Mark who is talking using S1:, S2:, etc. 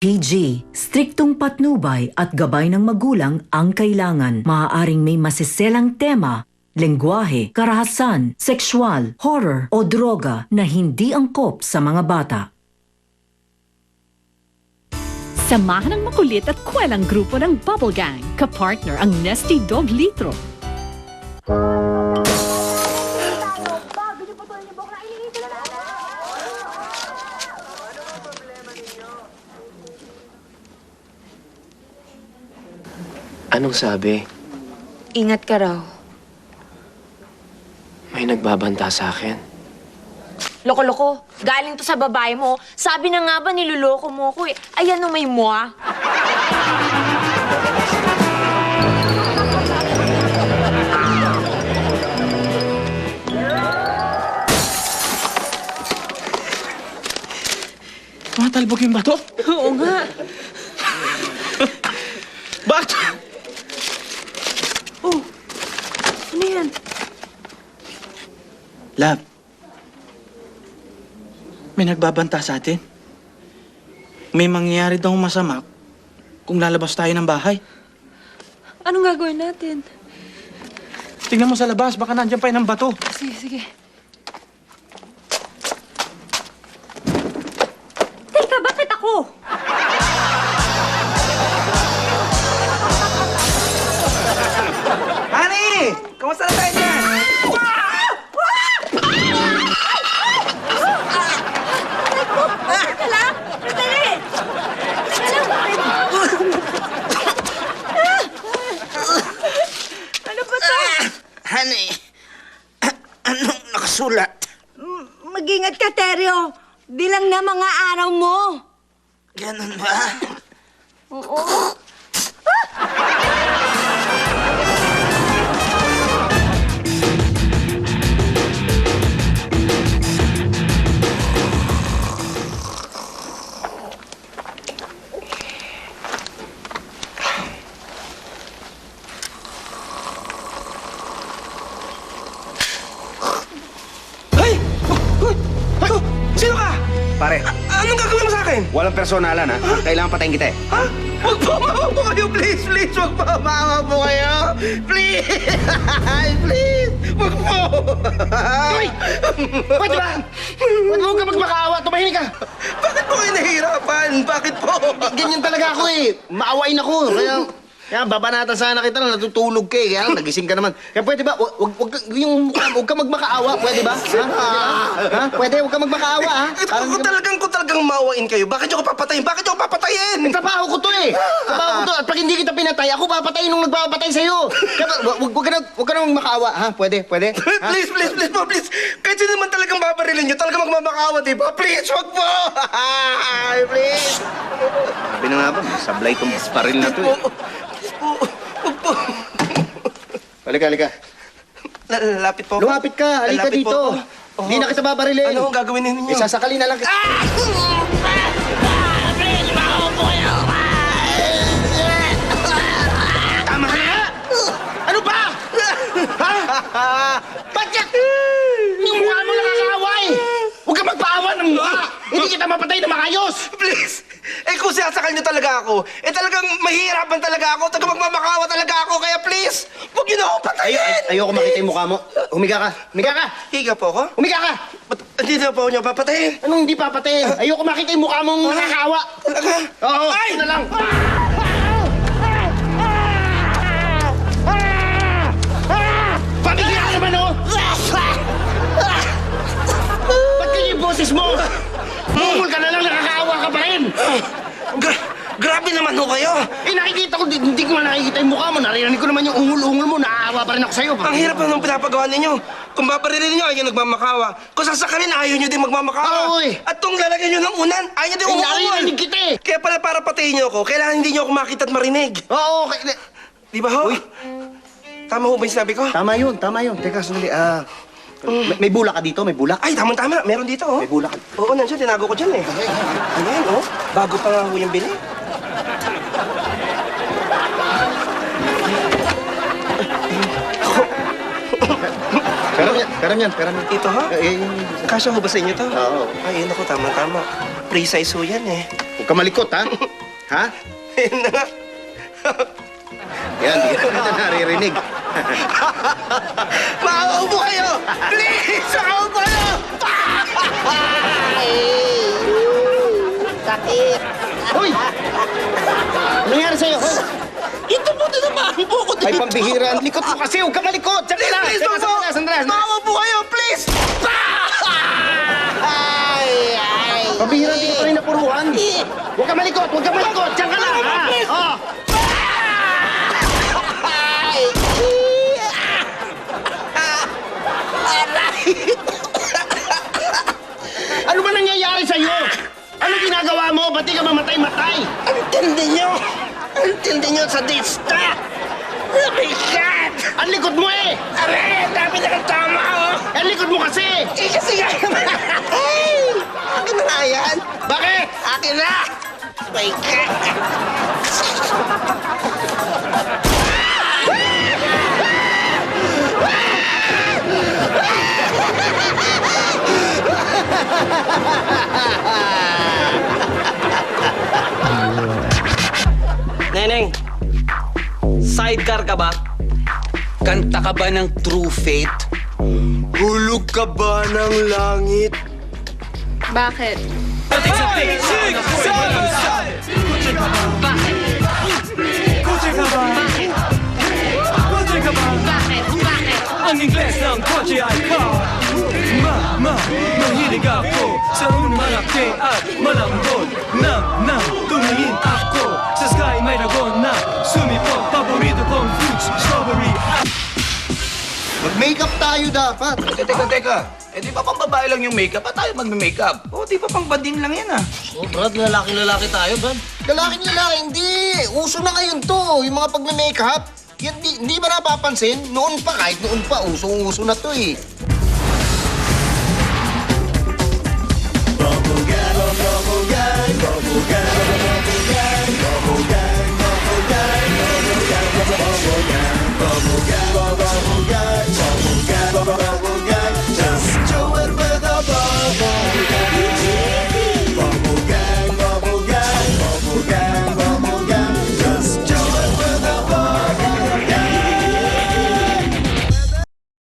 S1: PG, striktong patnubay at gabay ng magulang ang kailangan. Maaaring may masiselang tema, lengguwahe, karahasan, sexual, horror o droga na hindi angkop sa mga bata.
S2: Samahan ng makulit at kwelang grupo ng Bubble Gang, kapartner ang Nesty Dog Litro.
S3: Anong sabi?
S4: Ingat ka raw.
S3: May nagbabanta sa akin.
S4: Loko-loko, galing to sa babae mo. Sabi na nga ba niloloko mo ko eh. Ayan o may mua.
S3: Tumatalbog yung bato?
S4: Oo nga.
S3: Bakit?
S4: Oh, ano yan?
S5: Love, may nagbabanta sa atin. May mangyayari daw masama kung lalabas tayo ng bahay.
S4: Anong gagawin natin?
S5: Tingnan mo sa labas, baka nandiyan pa yun ang bato.
S4: Sige, sige. Teka, bakit ako?
S5: Honey! Kamusta na tayo dyan?
S4: Teka lang! Sandali! Teka lang! Ano ba to?
S6: Honey, anong nakasulat?
S7: Mag-ingat ka, Teryo. Bilang na mga araw mo.
S6: Ganun ba?
S7: Oo.
S8: Hey! Sino ka?
S9: Pare,
S8: Anong gagawin mo sa akin?
S9: walang personalan ha. Kailangan patayin kita eh.
S8: Ha? Huwag po, maawa po kayo, please, please. Huwag po, maawa po kayo. Please! Please! Huwag po!
S9: Uy! Pwede ba? Pwede huwag ka magmakaawa. Tumahimik ka.
S8: Bakit po kayo nahihirapan? Bakit po?
S9: Ganyan talaga ako eh. Maawain ako. Kaya babanatan sana kita na natutulog ka eh. Kaya nagising ka naman. Kaya pwede ba? Huwag ka magmakaawa. Pwede ba? Ha? Pwede? Huwag ka magmakaawa ha?
S8: Ito, kung talagang maawain kayo, bakit niyo ako papatayin? Bakit niyo ako papatayin?
S9: Trabaho ko to eh. Trabaho ko to. At pag hindi kita pinatay, ako papatayin nung nagpapatay sa'yo. Kaya huwag ka na magmakaawa. Ha? Pwede? Pwede? Ha?
S8: Please, please, please po, please. Kahit sino naman talagang babarilin niyo, talagang magmamakaawa, di ba? Please, huwag po! Please!
S9: Sabi na nga ba, sablay tong baril na to eh.
S8: Please po, huwag po.
S9: Halika.
S8: Lalapit po ako.
S9: Lumapit ka, halika
S8: Lalapit po
S9: dito.
S8: ako.
S9: Hindi na kita babarilin.
S8: Ano ang gagawin ninyo?
S9: Isasakali na lang kita. Tama ka na nga! Ano ba? Ha? Ba't ka? Yung mukha mo nakakaaway! Huwag ka magpaawa ng mukha! Hindi kita mapatay na maayos!
S8: Please! Eh kung sasakal niyo talaga ako, eh talagang mahihirapan talaga ako, talagang magmamakawa talaga ako, kaya please, huwag niyo na ako patayin!
S9: Ayoko makita yung mukha mo. Humiga ka! Humiga ka!
S8: Higa po ako?
S9: Humiga ka!
S8: Ba't hindi na po niyo papatayin?
S9: Anong hindi papatayin? Ayoko makita yung mukha mong nakakaawa!
S8: Talaga?
S9: Oo!
S8: Ay!
S9: Ito na lang! Pamigyan ka naman, oh! Ba't ganyan yung boses mo? Mungol ka na lang, nakakaawa ka pa rin!
S8: Grabe naman ho kayo!
S9: Eh, nakikita ko, hindi ko nga nakikita yung mukha mo. Narinig ko naman yung ungol-ungol mo. Naaawa pa rin ako sa'yo.
S8: Ang hirap naman pinapagawa ninyo. Kung babarilin niyo, ayaw nagmamakawa. Kung sasakalin, ayaw niyo din magmamakawa.
S9: Oo, eh.
S8: At kung lalagyan niyo ng unan, ayaw niyo din
S9: Eh,
S8: umuungol.
S9: narinig kita eh.
S8: Kaya pala para patayin niyo ako, kailangan hindi niyo ako makita at marinig.
S9: Oo, okay.
S8: Di ba ho?
S9: Uy.
S8: Tama ho ba yung sinabi ko?
S9: Tama yun. Teka, sandali. May bulak ka dito? May bulak?
S8: Ay, tama. Meron dito, oh.
S9: May bulak ka.
S8: Oo, nandiyan. Tinago ko dyan, eh. Ayan, oh. Bago pa nga ho yung bili.
S9: Pera niyan.
S8: Ito, ha?
S9: Eh,
S8: Kasya ho ba sa inyo to?
S9: Oo.
S8: Ay, naku, tama. Precise ho yan, eh.
S9: Huwag ka malikot, ha? Ha?
S8: Ayun na nga.
S9: Yan, di ka na naririnig.
S8: Makaupo kayo! Please! Makaupo kayo!
S6: Sakit.
S9: Hoy! Ano nangyari sa'yo? Hoy!
S8: Ito po, tinamaan po ako
S9: Ay, pambihira. Ang likot mo kasi. Huwag ka malikot. Diyan ka lang.
S8: Please,
S9: Teka,
S8: po!
S9: sandali.
S8: Makaupo kayo, please!
S9: Pambihira, hindi ka pa rin napuruan. Huwag ka malikot. Huwag ka malikot. Diyan ka lang, ha? Oh. Ano ba nangyayari sa'yo? Ano ginagawa mo? Ba't di ka mamatay-matay?
S6: Ang tindi nyo! Ang tindi nyo sa dista! Nabigat!
S9: Ang likod mo eh!
S6: Aray! Ang dami na ng tama, oh!
S9: Ang likod mo kasi!
S6: Eh, kasi nga naman! Ay! Akin na nga yan!
S9: Bakit?
S6: Akin na! My God!
S10: Neneng, sidecar ka ba? Kanta ka ba ng True Fate?
S8: Hulog ka ba ng langit?
S4: Bakit?
S3: Ang Ingles ng kotse ay car. Mahilig ako sa unang malaki at malambot. Nang tumingin ako sa sky may dragon na sumipot. Paborito kong fruits, strawberry.
S9: Mag-makeup tayo dapat.
S8: Teka. Eh di ba pang babae lang yung makeup at tayo magme-makeup? O di ba pang bading lang yan ah?
S10: Oh, Brad, lalaki tayo, Brad.
S9: Lalaking lalaki, hindi. Uso na ngayon to, yung mga pagme-makeup. Yan, hindi ba napapansin? Noon pa, kahit noon pa, usong-uso na to eh.
S3: Bubble gang,